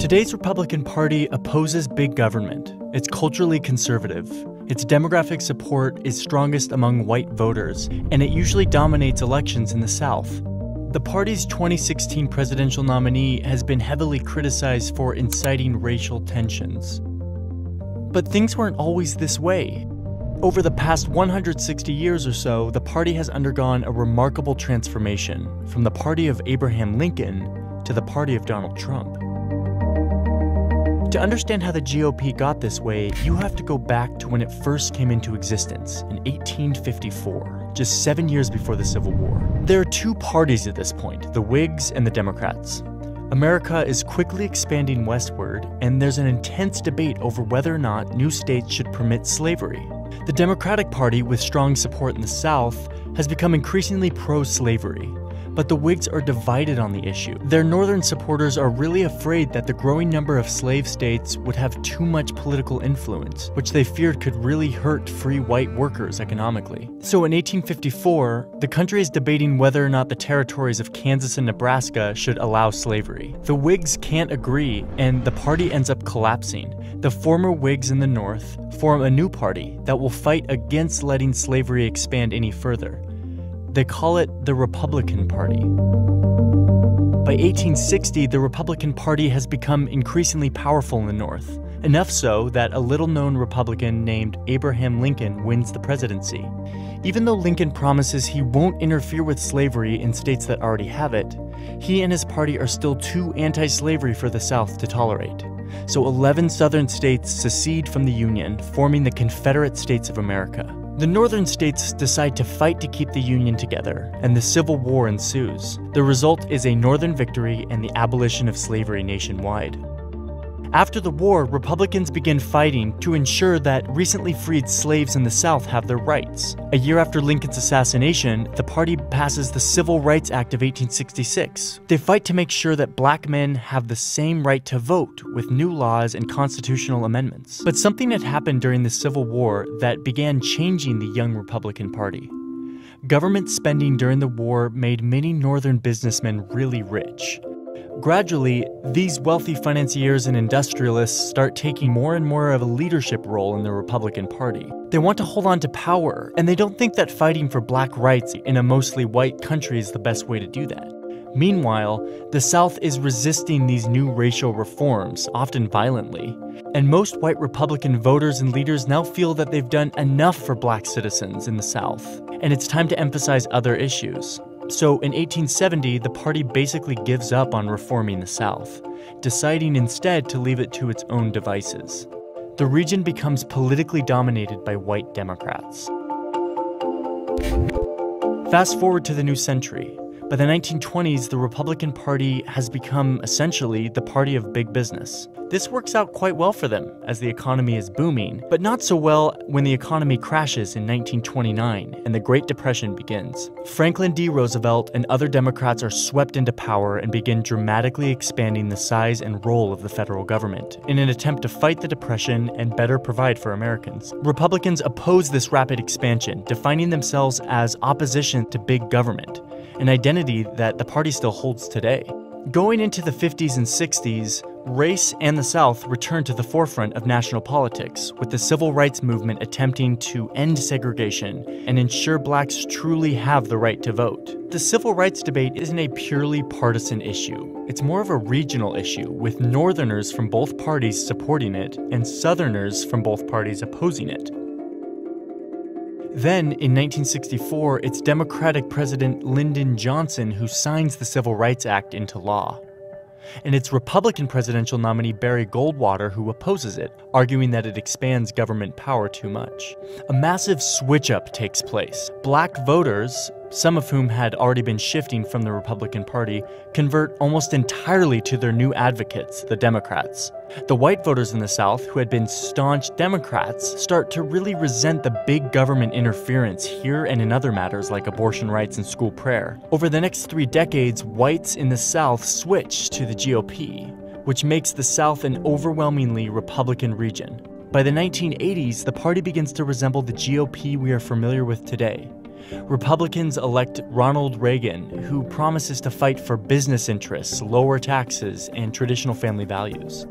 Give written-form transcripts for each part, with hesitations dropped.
Today's Republican Party opposes big government. It's culturally conservative. Its demographic support is strongest among white voters, and it usually dominates elections in the South. The party's 2016 presidential nominee has been heavily criticized for inciting racial tensions. But things weren't always this way. Over the past 160 years or so, the party has undergone a remarkable transformation, from the party of Abraham Lincoln to the party of Donald Trump. To understand how the GOP got this way, you have to go back to when it first came into existence, in 1854, just 7 years before the Civil War. There are two parties at this point, the Whigs and the Democrats. America is quickly expanding westward, and there's an intense debate over whether or not new states should permit slavery. The Democratic Party, with strong support in the South, has become increasingly pro-slavery. But the Whigs are divided on the issue. Their northern supporters are really afraid that the growing number of slave states would have too much political influence, which they feared could really hurt free white workers economically. So in 1854, the country is debating whether or not the territories of Kansas and Nebraska should allow slavery. The Whigs can't agree, and the party ends up collapsing. The former Whigs in the North form a new party that will fight against letting slavery expand any further. They call it the Republican Party. By 1860, the Republican Party has become increasingly powerful in the North, enough so that a little-known Republican named Abraham Lincoln wins the presidency. Even though Lincoln promises he won't interfere with slavery in states that already have it, he and his party are still too anti-slavery for the South to tolerate. So 11 southern states secede from the Union, forming the Confederate States of America. The northern states decide to fight to keep the Union together, and the Civil War ensues. The result is a northern victory and the abolition of slavery nationwide. After the war, Republicans begin fighting to ensure that recently freed slaves in the South have their rights. A year after Lincoln's assassination, the party passes the Civil Rights Act of 1866. They fight to make sure that black men have the same right to vote, with new laws and constitutional amendments. But something had happened during the Civil War that began changing the young Republican Party. Government spending during the war made many northern businessmen really rich. Gradually, these wealthy financiers and industrialists start taking more and more of a leadership role in the Republican Party. They want to hold on to power, and they don't think that fighting for black rights in a mostly white country is the best way to do that. Meanwhile, the South is resisting these new racial reforms, often violently. And most white Republican voters and leaders now feel that they've done enough for black citizens in the South, and it's time to emphasize other issues. So in 1870, the party basically gives up on reforming the South, deciding instead to leave it to its own devices. The region becomes politically dominated by white Democrats. Fast forward to the new century. By the 1920s, the Republican Party has become essentially the party of big business. This works out quite well for them as the economy is booming, but not so well when the economy crashes in 1929 and the Great Depression begins. Franklin D. Roosevelt and other Democrats are swept into power and begin dramatically expanding the size and role of the federal government in an attempt to fight the Depression and better provide for Americans. Republicans oppose this rapid expansion, defining themselves as opposition to big government, an identity that the party still holds today. Going into the 50s and 60s, race and the South returned to the forefront of national politics, with the civil rights movement attempting to end segregation and ensure blacks truly have the right to vote. The civil rights debate isn't a purely partisan issue. It's more of a regional issue, with Northerners from both parties supporting it and Southerners from both parties opposing it. Then, in 1964, it's Democratic President Lyndon Johnson who signs the Civil Rights Act into law. And it's Republican presidential nominee Barry Goldwater who opposes it, arguing that it expands government power too much. A massive switch-up takes place. Black voters, some of whom had already been shifting from the Republican Party, convert almost entirely to their new advocates, the Democrats. The white voters in the South, who had been staunch Democrats, start to really resent the big government interference here and in other matters like abortion rights and school prayer. Over the next 3 decades, whites in the South switch to the GOP, which makes the South an overwhelmingly Republican region. By the 1980s, the party begins to resemble the GOP we are familiar with today. Republicans elect Ronald Reagan, who promises to fight for business interests, lower taxes, and traditional family values.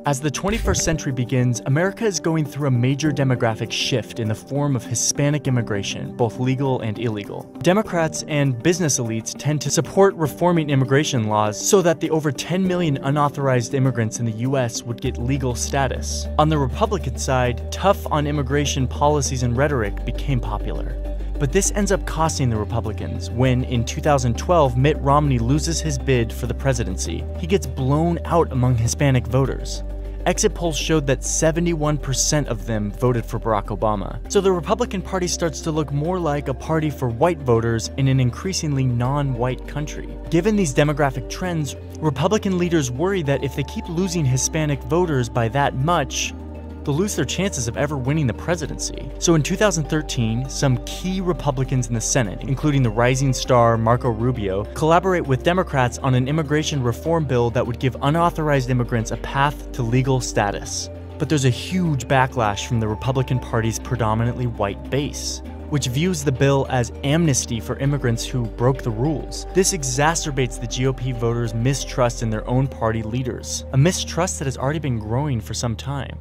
As the 21st century begins, America is going through a major demographic shift in the form of Hispanic immigration, both legal and illegal. Democrats and business elites tend to support reforming immigration laws so that the over 10 million unauthorized immigrants in the U.S. would get legal status. On the Republican side, tough on immigration policies and rhetoric became popular. But this ends up costing the Republicans when, in 2012, Mitt Romney loses his bid for the presidency. He gets blown out among Hispanic voters. Exit polls showed that 71% of them voted for Barack Obama. So the Republican Party starts to look more like a party for white voters in an increasingly non-white country. Given these demographic trends, Republican leaders worry that if they keep losing Hispanic voters by that much, they'll lose their chances of ever winning the presidency. So in 2013, some key Republicans in the Senate, including the rising star Marco Rubio, collaborate with Democrats on an immigration reform bill that would give unauthorized immigrants a path to legal status. But there's a huge backlash from the Republican Party's predominantly white base, which views the bill as amnesty for immigrants who broke the rules. This exacerbates the GOP voters' mistrust in their own party leaders, a mistrust that has already been growing for some time.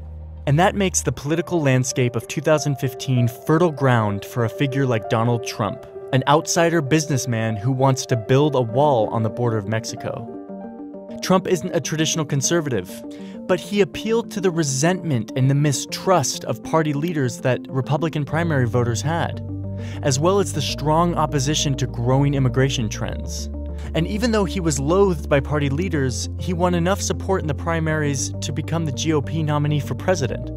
And that makes the political landscape of 2015 fertile ground for a figure like Donald Trump, an outsider businessman who wants to build a wall on the border of Mexico. Trump isn't a traditional conservative, but he appealed to the resentment and the mistrust of party leaders that Republican primary voters had, as well as the strong opposition to growing immigration trends. And even though he was loathed by party leaders, he won enough support in the primaries to become the GOP nominee for president.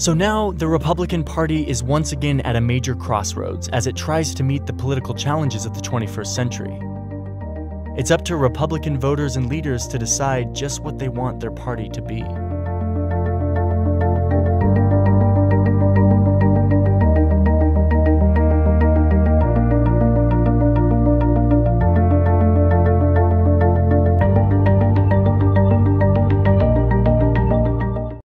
So now, the Republican Party is once again at a major crossroads as it tries to meet the political challenges of the 21st century. It's up to Republican voters and leaders to decide just what they want their party to be.